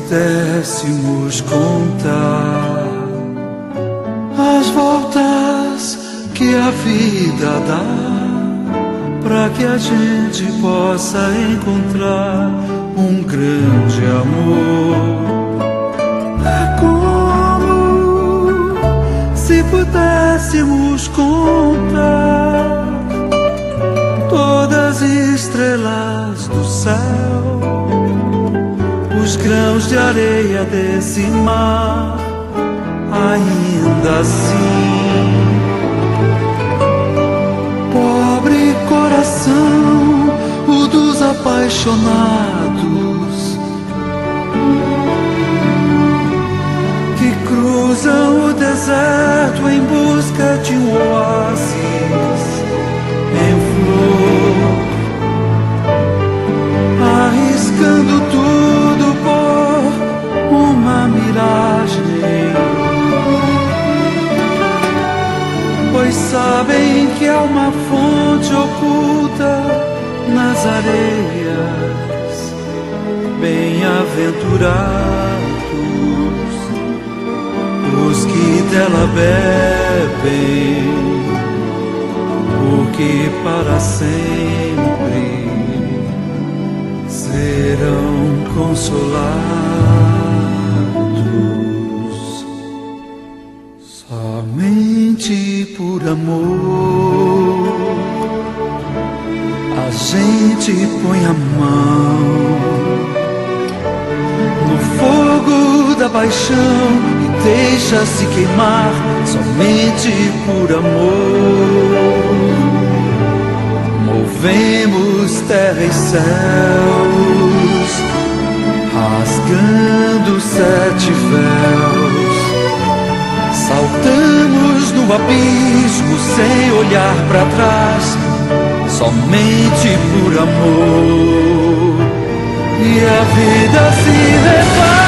pudéssemos contar as voltas que a vida dá, para que a gente possa encontrar um grande amor. É como se pudéssemos contar todas as estrelas do céu, os grãos de areia desse mar. Ainda assim, pobre coração, o dos apaixonados, que cruzam o deserto em busca de um oásis em flor, arriscando tudo por uma areias, bem-aventurados os que dela bebem, porque para sempre serão consolados. Somente por amor a gente põe a mão no fogo da paixão e deixa-se queimar. Somente por amor movemos terra e céus, rasgando 7 véus. Saltamos no abismo sem olhar para trás. Somente por amor, e a vida se refaz.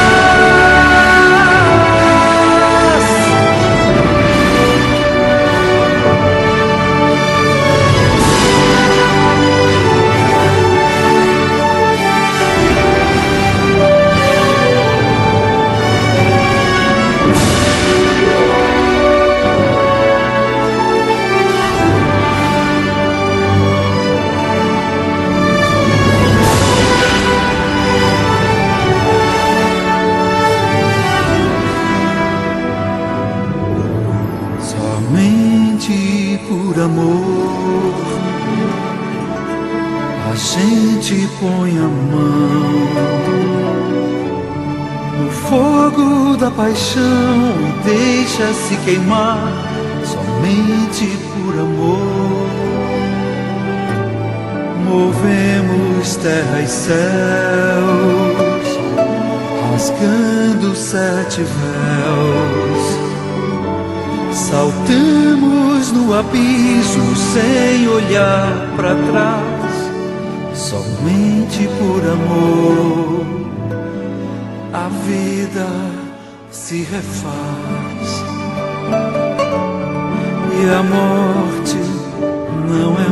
Somente por amor a gente põe a mão no fogo da paixão e deixa-se queimar. Somente por amor movemos terra e céus, rasgando 7 véus. Saltamos no abismo sem olhar para trás. Somente por amor a vida se refaz, e a morte não é